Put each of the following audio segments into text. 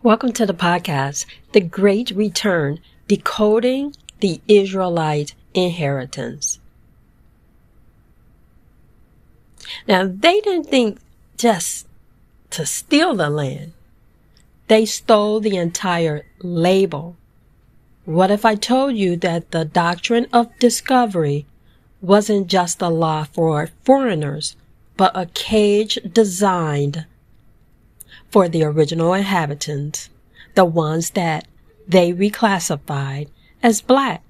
Welcome to the podcast, The Great Return, Decoding the Israelite Inheritance. Now, they didn't think just to steal the land. They stole the entire label. What if I told you that the Doctrine of Discovery wasn't just a law for foreigners, but a cage designed for the original inhabitants, the ones that they reclassified as black?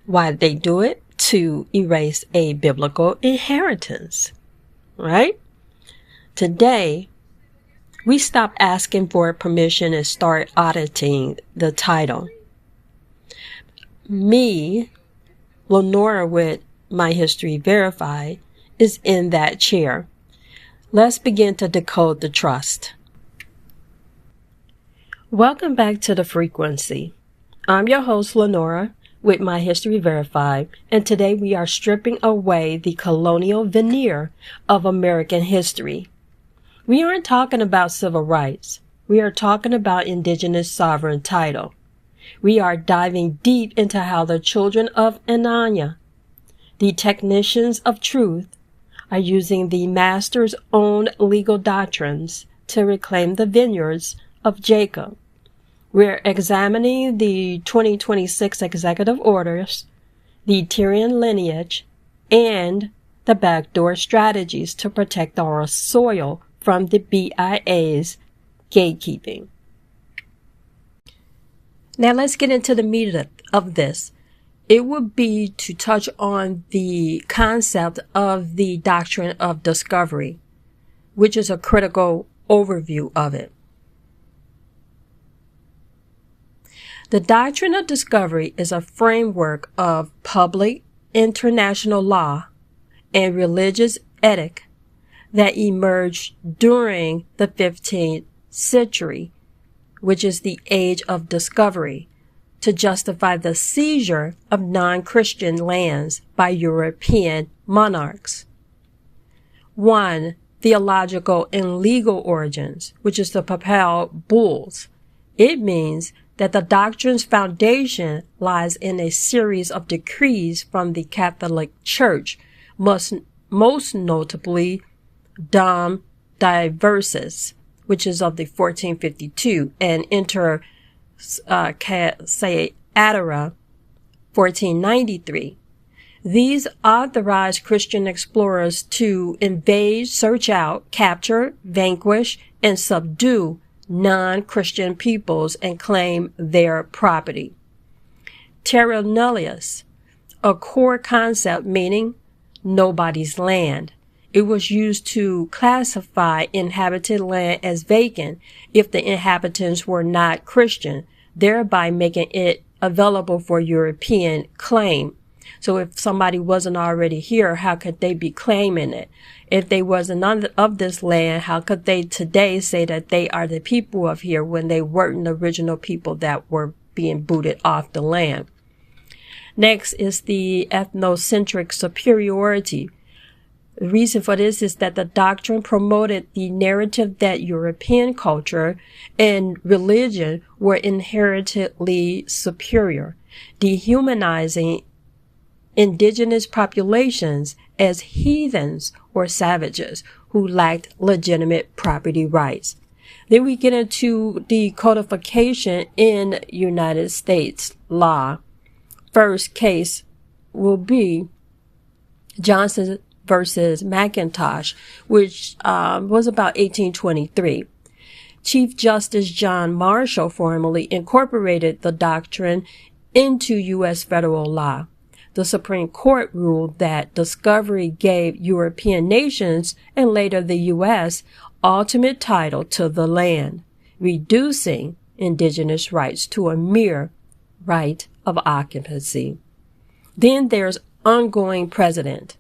Why did they do it? To erase a biblical inheritance, right? Today, we stop asking for permission and start auditing the title. Me, Lenora with My History Verified, is in that chair. Let's begin to decode the trust. Welcome back to The Frequency. I'm your host, Lenora, with My History Verified, and today we are stripping away the colonial veneer of American history. We aren't talking about civil rights. We are talking about indigenous sovereign title. We are diving deep into how the children of Ananya, the technicians of truth, are using the master's own legal doctrines to reclaim the vineyards of Jacob. We're examining the 2026 executive orders, the Tyrian lineage, and the backdoor strategies to protect our soil from the BIA's gatekeeping. Now let's get into the meat of this. It would be to touch on the concept of the Doctrine of Discovery, which is a critical overview of it. The Doctrine of Discovery is a framework of public international law and religious ethic that emerged during the 15th century, which is the age of discovery, to justify the seizure of non-Christian lands by European monarchs. 1. Theological and legal origins, which is the papal bulls. It means that the doctrine's foundation lies in a series of decrees from the Catholic Church, most notably Dom Diversis, which is of the 1452, and Inter Caetera 1493. These authorized Christian explorers to invade, search out, capture, vanquish, and subdue non-Christian peoples and claim their property. Terra nullius, a core concept meaning nobody's land. It was used to classify inhabited land as vacant if the inhabitants were not Christian, thereby making it available for European claim. So if somebody wasn't already here, how could they be claiming it? If they wasn't of this land, how could they today say that they are the people of here when they weren't the original people that were being booted off the land? Next is the ethnocentric superiority. The reason for this is that the doctrine promoted the narrative that European culture and religion were inherently superior, dehumanizing indigenous populations as heathens or savages who lacked legitimate property rights. Then we get into the codification in United States law. First case will be Johnson versus McIntosh, which was about 1823. Chief Justice John Marshall formally incorporated the doctrine into U.S. federal law. The Supreme Court ruled that discovery gave European nations and later the U.S. ultimate title to the land, reducing indigenous rights to a mere right of occupancy. Then there's ongoing precedent.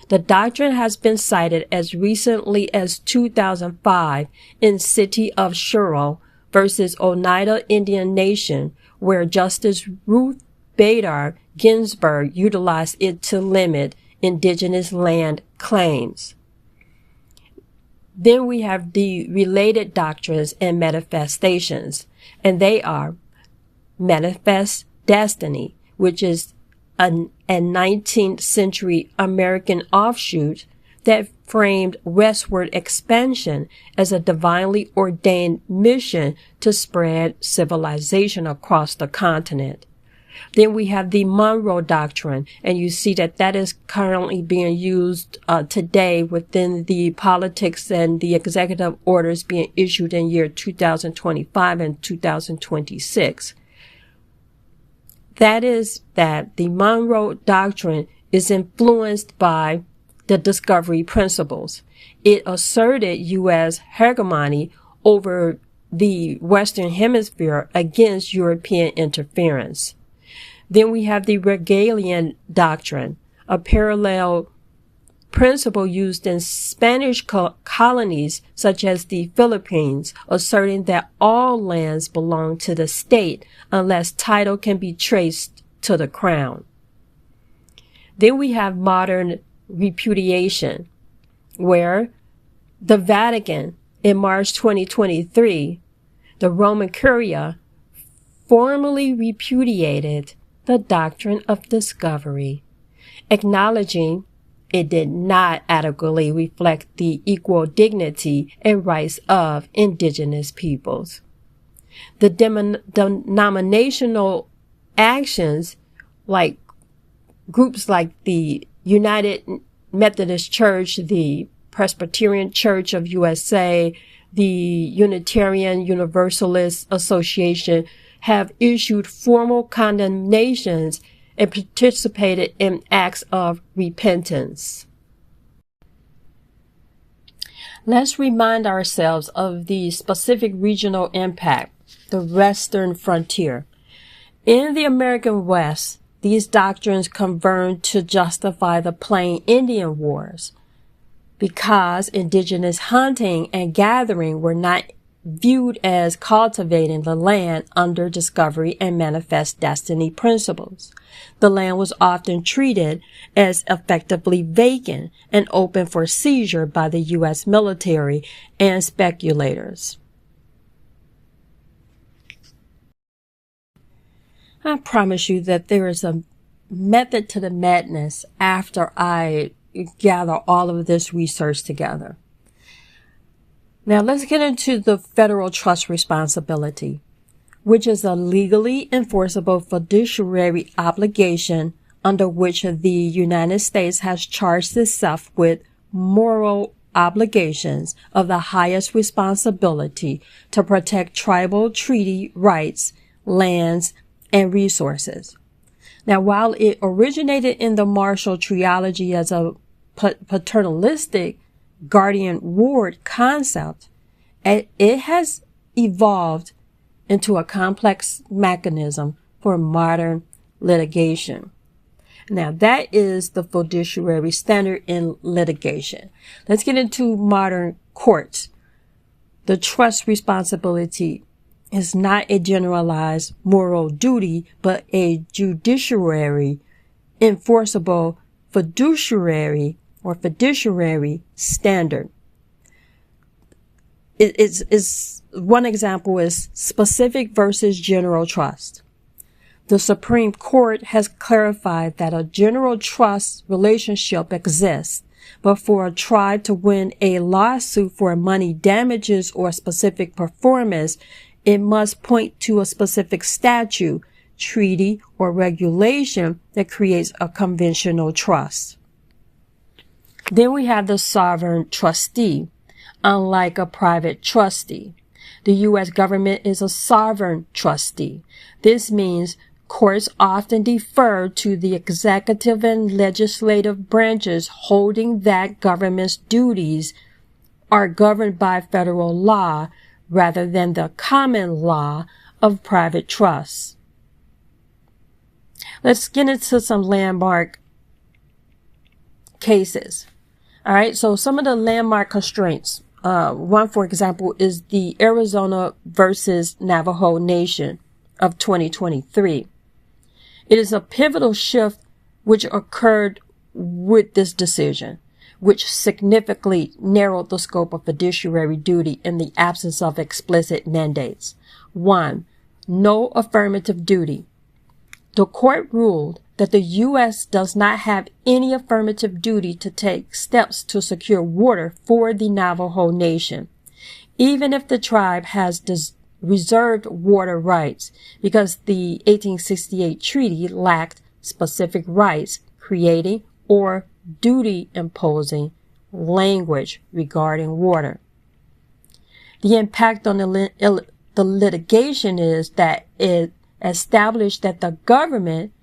The doctrine has been cited as recently as 2005 in City of Shuro versus Oneida Indian Nation, where Justice Ruth Bader Ginsburg utilized it to limit indigenous land claims. Then we have the related doctrines and manifestations, and they are manifest destiny, which is a 19th century American offshoot that framed westward expansion as a divinely ordained mission to spread civilization across the continent. Then we have the Monroe Doctrine, and you see that that is currently being used today within the politics and the executive orders being issued in year 2025 and 2026. That is that the Monroe Doctrine is influenced by the discovery principles. It asserted U.S. hegemony over the Western Hemisphere against European interference. Then we have the Regalian Doctrine, a parallel principle used in Spanish colonies such as the Philippines, asserting that all lands belong to the state unless title can be traced to the crown. Then we have modern repudiation, where the Vatican in March 2023, the Roman Curia, formally repudiated the Doctrine of Discovery, acknowledging it did not adequately reflect the equal dignity and rights of indigenous peoples. The denominational actions, like groups like the United Methodist Church, the Presbyterian Church of USA, the Unitarian Universalist Association, have issued formal condemnations and participated in acts of repentance. Let's remind ourselves of the specific regional impact, the Western frontier. In the American West, these doctrines converged to justify the Plain Indian Wars because indigenous hunting and gathering were not viewed as cultivating the land under discovery and manifest destiny principles. The land was often treated as effectively vacant and open for seizure by the U.S. military and speculators. I promise you that there is a method to the madness after I gather all of this research together. Now let's get into the federal trust responsibility, which is a legally enforceable fiduciary obligation under which the United States has charged itself with moral obligations of the highest responsibility to protect tribal treaty rights, lands, and resources. Now, while it originated in the Marshall Trilogy as a paternalistic guardian-ward concept, it has evolved into a complex mechanism for modern litigation. Now, that is the fiduciary standard in litigation. Let's get into modern courts. The trust responsibility is not a generalized moral duty, but a judiciary enforceable fiduciary standard. One example is specific versus general trust. The Supreme Court has clarified that a general trust relationship exists, but for a tribe to win a lawsuit for money damages or specific performance, it must point to a specific statute, treaty, or regulation that creates a conventional trust. Then we have the sovereign trustee. Unlike a private trustee, the U.S. government is a sovereign trustee. This means courts often defer to the executive and legislative branches, holding that government's duties are governed by federal law rather than the common law of private trusts. Let's get into some landmark cases. All right, so some of the landmark constraints. One, for example, is the Arizona versus Navajo Nation of 2023. It is a pivotal shift which occurred with this decision, which significantly narrowed the scope of fiduciary duty in the absence of explicit mandates. 1. No affirmative duty. The court ruled that the U.S. does not have any affirmative duty to take steps to secure water for the Navajo Nation, even if the tribe has reserved water rights, because the 1868 treaty lacked specific rights creating or duty imposing language regarding water. The impact on the litigation is that it established that the government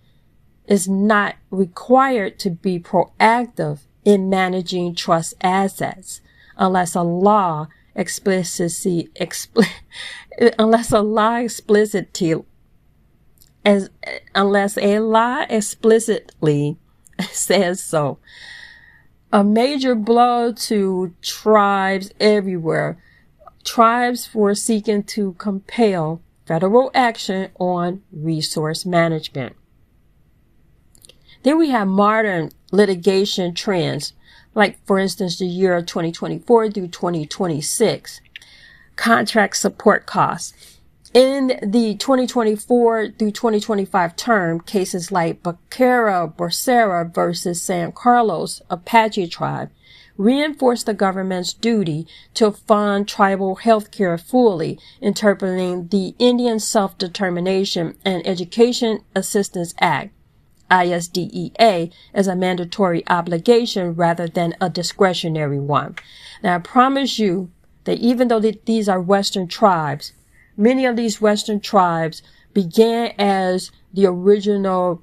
is not required to be proactive in managing trust assets unless a law explicitly says so. A major blow to tribes everywhere. Tribes were seeking to compel federal action on resource management. Then we have modern litigation trends, like, for instance, the year 2024 through 2026. Contract support costs. In the 2024 through 2025 term, cases like Becerra versus San Carlos Apache tribe reinforced the government's duty to fund tribal health care fully, interpreting the Indian Self-Determination and Education Assistance Act, ISDEA, as a mandatory obligation rather than a discretionary one. Now, I promise you that even though these are Western tribes, many of these Western tribes began as the original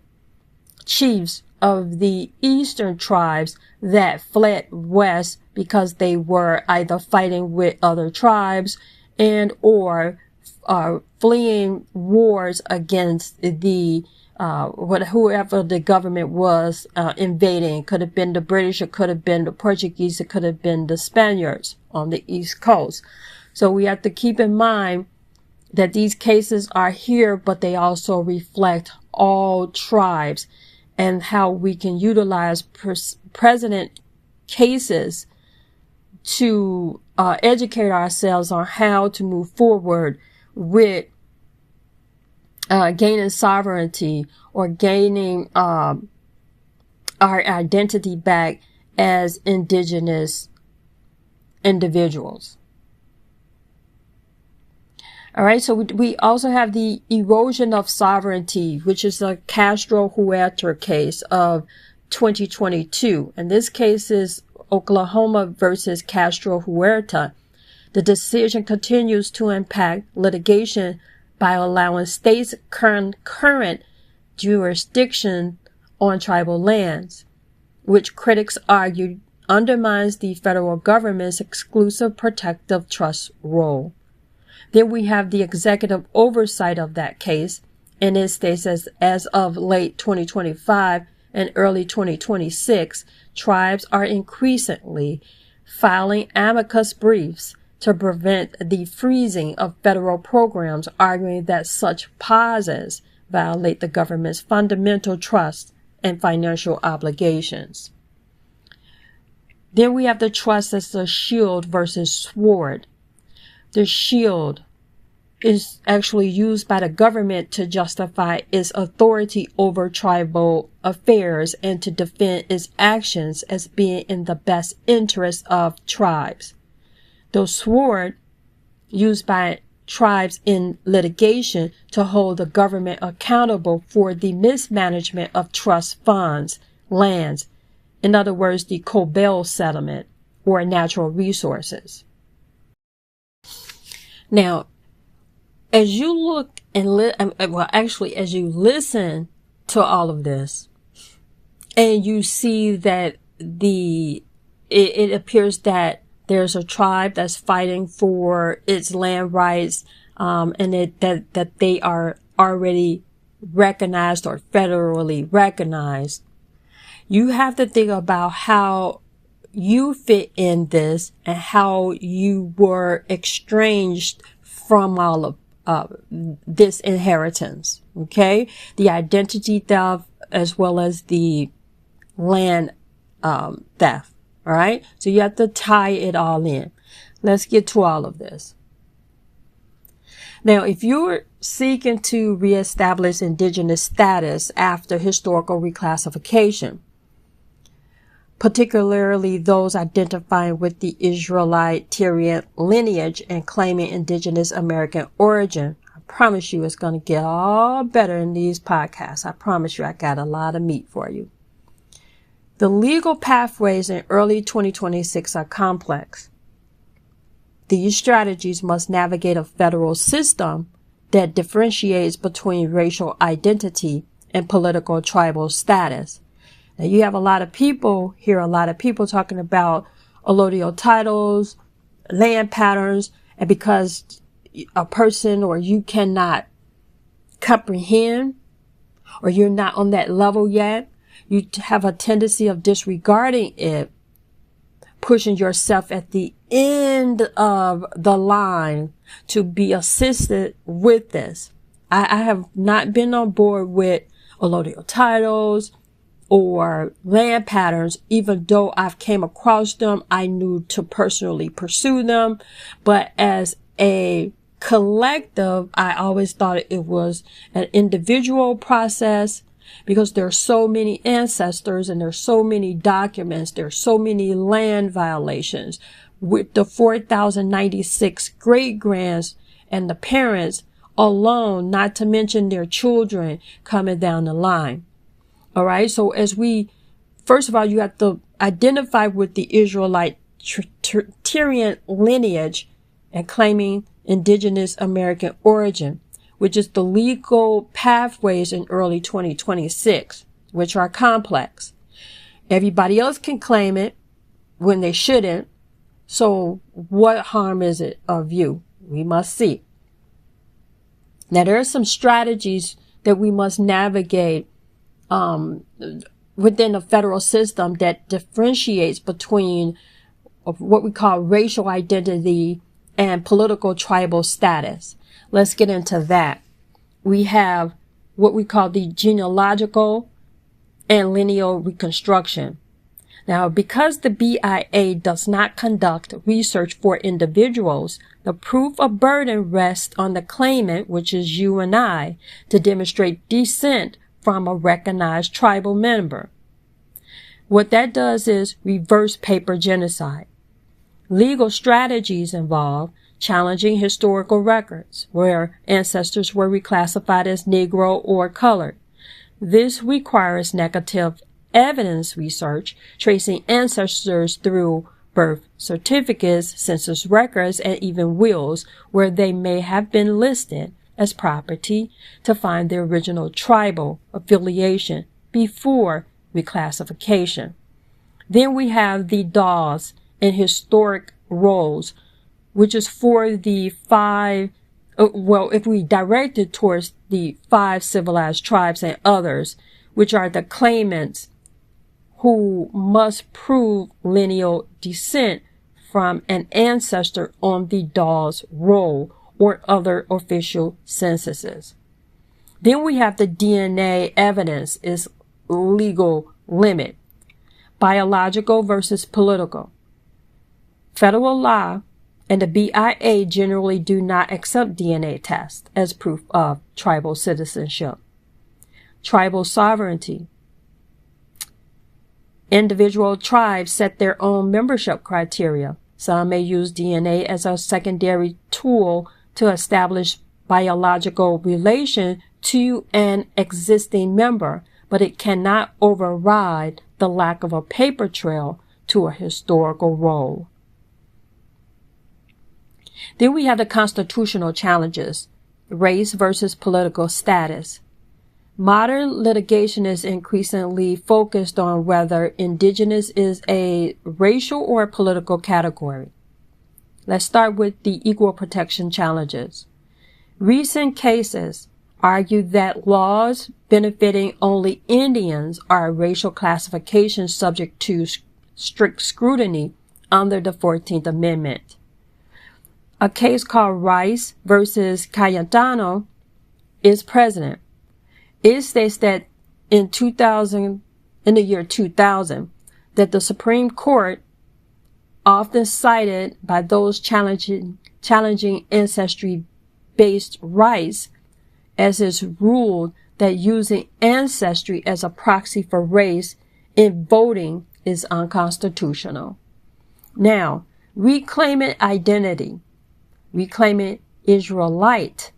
chiefs of the Eastern tribes that fled west because they were either fighting with other tribes and or fleeing wars against the whoever the government was invading. It could have been the British, it could have been the Portuguese, it could have been the Spaniards on the East Coast. So we have to keep in mind that these cases are here, but they also reflect all tribes and how we can utilize precedent cases to educate ourselves on how to move forward with gaining sovereignty or gaining our identity back as indigenous individuals. All right, so we also have the erosion of sovereignty, which is a Castro-Huerta case of 2022. And this case is Oklahoma versus Castro-Huerta. The decision continues to impact litigation by allowing states' current jurisdiction on tribal lands, which critics argue undermines the federal government's exclusive protective trust role. Then we have the executive oversight of that case, and it states as of late 2025 and early 2026, tribes are increasingly filing amicus briefs to prevent the freezing of federal programs, arguing that such pauses violate the government's fundamental trust and financial obligations. Then we have the trust as the shield versus sword. The shield is actually used by the government to justify its authority over tribal affairs and to defend its actions as being in the best interest of tribes. The sword used by tribes in litigation to hold the government accountable for the mismanagement of trust funds, lands, in other words, the Cobell settlement or natural resources. Now, as you look and as you listen to all of this, and you see that it appears that there's a tribe that's fighting for its land rights, and that they are already recognized or federally recognized. You have to think about how you fit in this and how you were exchanged from all of this inheritance. Okay, the identity theft as well as the land theft. All right. So you have to tie it all in. Let's get to all of this. Now, if you're seeking to reestablish indigenous status after historical reclassification, particularly those identifying with the Israelite Tyrian lineage and claiming indigenous American origin, I promise you it's going to get all better in these podcasts. I promise you I got a lot of meat for you. The legal pathways in early 2026 are complex. These strategies must navigate a federal system that differentiates between racial identity and political tribal status. Now, you have a lot of people talking about allodial titles, land patterns, and because a person or you cannot comprehend or you're not on that level yet, you have a tendency of disregarding it, pushing yourself at the end of the line to be assisted with this. I have not been on board with allodial titles or land patterns, even though I've came across them. I knew to personally pursue them, but as a collective, I always thought it was an individual process because there are so many ancestors and there's so many documents, there's so many land violations with the 4,096 great-grands and the parents alone, not to mention their children coming down the line. All right. So first of all, you have to identify with the Israelite Tyrian lineage and claiming indigenous American origin, which is the legal pathways in early 2026, which are complex. Everybody else can claim it when they shouldn't. So what harm is it of you? We must see. Now, there are some strategies that we must navigate within the federal system that differentiates between what we call racial identity and political tribal status. Let's get into that. We have what we call the genealogical and lineal reconstruction. Now, because the BIA does not conduct research for individuals, the proof of burden rests on the claimant, which is you and I, to demonstrate descent from a recognized tribal member. What that does is reverse paper genocide. Legal strategies involve challenging historical records where ancestors were reclassified as Negro or colored. This requires negative evidence research, tracing ancestors through birth certificates, census records, and even wills where they may have been listed as property to find their original tribal affiliation before reclassification. Then we have the DAWs and historic rolls, which is for the if we direct it towards the 5 civilized tribes and others, which are the claimants who must prove lineal descent from an ancestor on the DAW's roll or other official censuses. Then we have the DNA evidence is legal limit, biological versus political. Federal law and the BIA generally do not accept DNA tests as proof of tribal citizenship. Tribal sovereignty. Individual tribes set their own membership criteria. Some may use DNA as a secondary tool to establish biological relation to an existing member, but it cannot override the lack of a paper trail to a historical role. Then we have the constitutional challenges, race versus political status. Modern litigation is increasingly focused on whether indigenous is a racial or political category. Let's start with the equal protection challenges. Recent cases argue that laws benefiting only Indians are a racial classification subject to strict scrutiny under the 14th Amendment. A case called Rice versus Cayetano is precedent. It states that in the year 2000, that the Supreme Court often cited by those challenging ancestry-based rights, as is ruled that using ancestry as a proxy for race in voting is unconstitutional. Now, reclaiming identity, reclaiming Israelite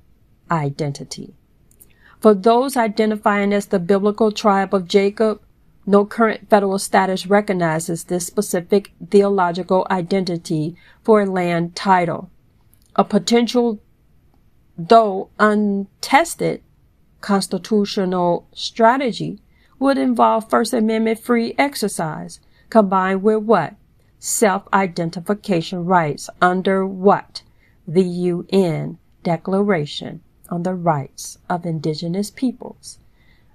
identity. For those identifying as the biblical tribe of Jacob, no current federal status recognizes this specific theological identity for a land title. A potential, though untested, constitutional strategy would involve First Amendment free exercise, combined with what? Self-identification rights under what? The UN Declaration on the Rights of Indigenous Peoples,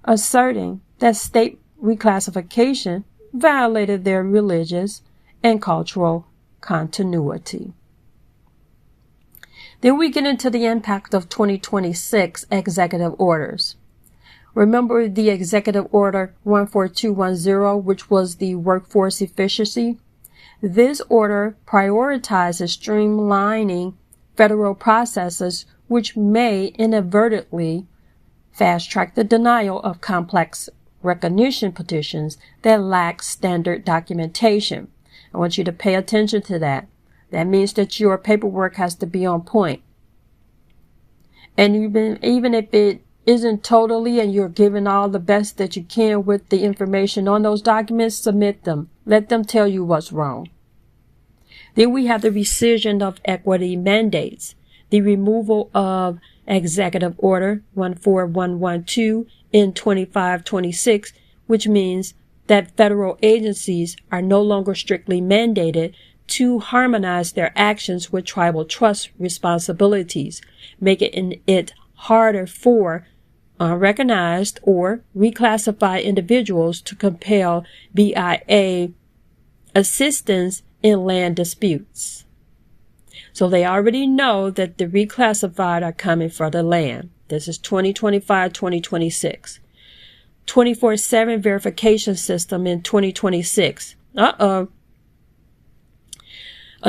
asserting that state reclassification violated their religious and cultural continuity. Then we get into the impact of 2026 executive orders. Remember the Executive Order 14210, which was the workforce efficiency? This order prioritizes streamlining federal processes, which may inadvertently fast-track the denial of complex recognition petitions that lack standard documentation. I want you to pay attention to that. That means that your paperwork has to be on point. And even if it isn't totally, and you're giving all the best that you can with the information on those documents, submit them. Let them tell you what's wrong. Then we have the rescission of equity mandates, the removal of Executive Order 14112 in 2526, which means that federal agencies are no longer strictly mandated to harmonize their actions with tribal trust responsibilities, making it harder for unrecognized or reclassified individuals to compel BIA assistance in land disputes. So they already know that the reclassified are coming for the land. This is 2025-2026. 24/7 verification system in 2026. A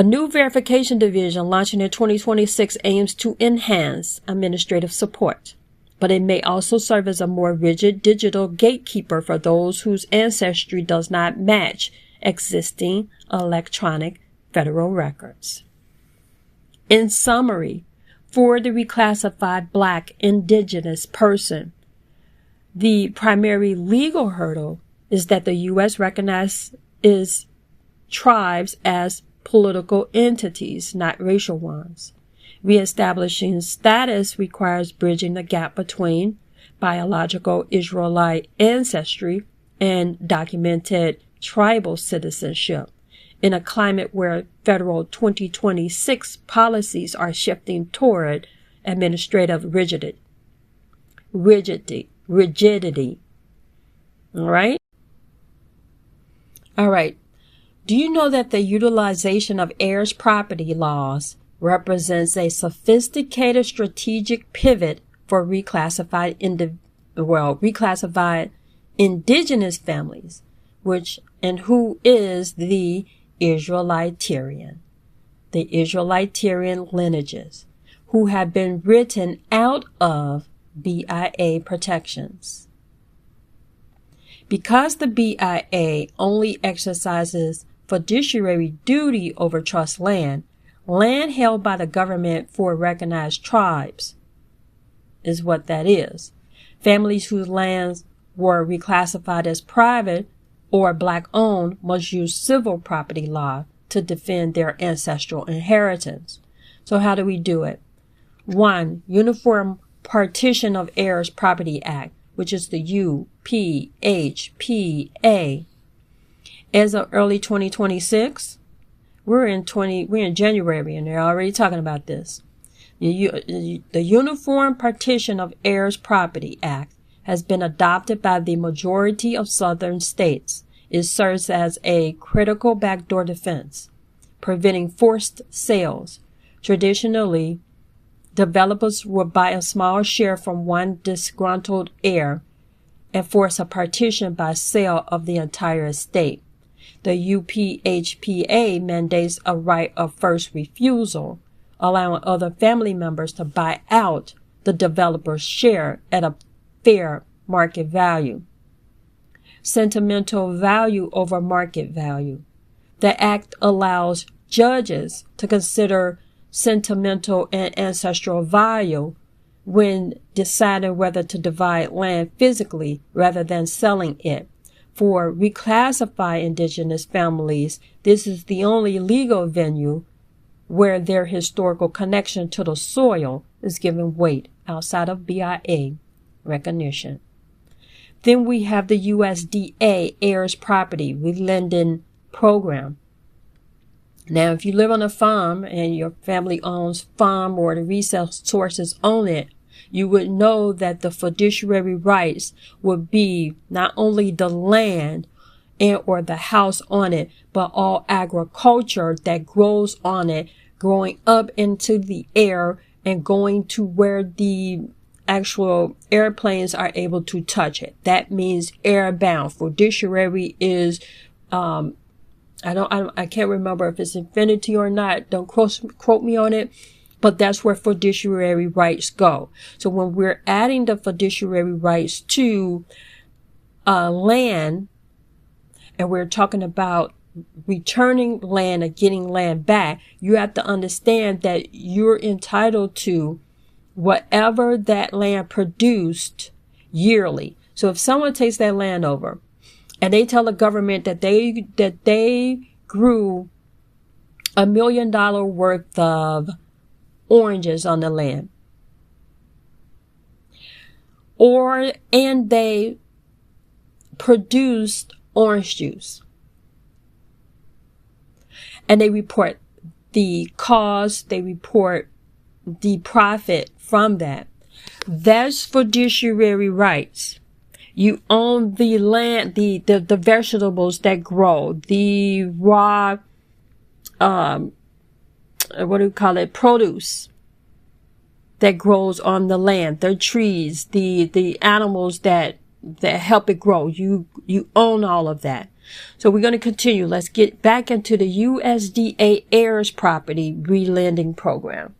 new verification division launching in 2026 aims to enhance administrative support, but it may also serve as a more rigid digital gatekeeper for those whose ancestry does not match existing electronic federal records. In summary, for the reclassified Black Indigenous person, the primary legal hurdle is that the U.S. recognizes tribes as political entities, not racial ones. Reestablishing status requires bridging the gap between biological Israelite ancestry and documented tribal citizenship in a climate where federal 2026 policies are shifting toward administrative rigidity. All right. Do you know that the utilization of heirs property laws represents a sophisticated strategic pivot for reclassified indigenous families, who is the Israelitarian lineages, who have been written out of BIA protections. Because the BIA only exercises fiduciary duty over trust land held by the government for recognized tribes is what that is. Families whose lands were reclassified as private or Black-owned must use civil property law to defend their ancestral inheritance. So how do we do it? 1. Uniform Partition of Heirs Property Act, which is the UPHPA. As of early 2026, we're in January, and they're already talking about this. The Uniform Partition of Heirs Property Act has been adopted by the majority of southern states. It serves as a critical backdoor defense, preventing forced sales. Traditionally, developers would buy a small share from one disgruntled heir and force a partition by sale of the entire estate. The UPHPA mandates a right of first refusal, allowing other family members to buy out the developer's share at a fair market value. Sentimental value over market value. The act allows judges to consider sentimental and ancestral value when deciding whether to divide land physically rather than selling it. For reclassified indigenous families, this is the only legal venue where their historical connection to the soil is given weight outside of BIA recognition. Then we have the USDA heirs property relending program. Now, if you live on a farm and your family owns farm or the resources own it, you would know that the fiduciary rights would be not only the land and or the house on it, but all agriculture that grows on it, growing up into the air and going to where the actual airplanes are able to touch it. That means airbound. Fiduciary is, I can't remember if it's infinity or not. Don't quote me on it. But that's where fiduciary rights go. So when we're adding the fiduciary rights to land, and we're talking about returning land or getting land back, you have to understand that you're entitled to whatever that land produced yearly. So if someone takes that land over and they tell the government that they grew $1 million worth of oranges on the land, and they produced orange juice, and they report the cost, they report the profit from that. That's fiduciary rights. You own the land, the vegetables that grow, the raw, produce that grows on the land, the trees, the animals that help it grow. You own all of that. So we're going to continue. Let's get back into the USDA heirs property relending program.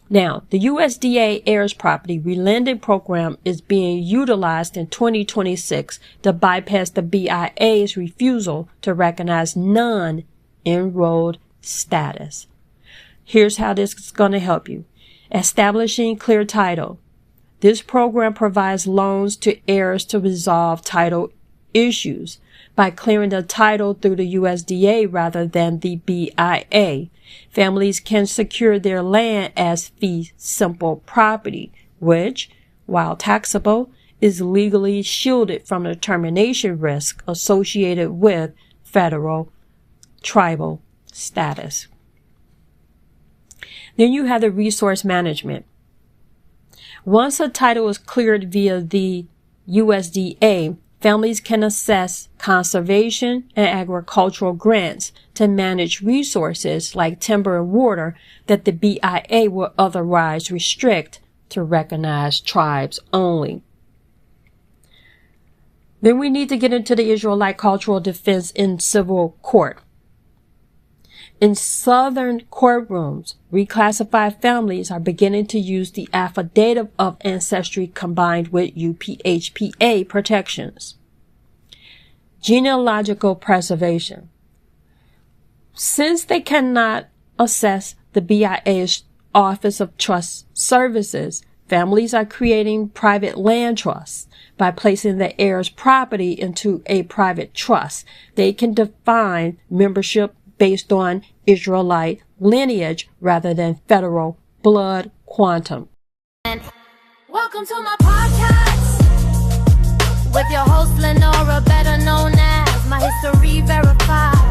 Now, the USDA heirs property relending program is being utilized in 2026 to bypass the BIA's refusal to recognize non-enrolled status. Here's how this is going to help you. Establishing clear title. This program provides loans to heirs to resolve title issues by clearing the title through the USDA rather than the BIA. Families can secure their land as fee simple property, which, while taxable, is legally shielded from the termination risk associated with federal tribal status. Then you have the resource management. Once a title is cleared via the USDA, families can assess conservation and agricultural grants to manage resources like timber and water that the BIA will otherwise restrict to recognized tribes only. Then we need to get into the Israelite cultural defense in civil court. In southern courtrooms, reclassified families are beginning to use the affidavit of ancestry combined with UPHPA protections. Genealogical preservation. Since they cannot access the BIA's Office of Trust Services, families are creating private land trusts. By placing the heir's property into a private trust, they can define membership based on Israelite lineage rather than federal blood quantum. And welcome to my podcast with your host Lenora, better known as my history verified.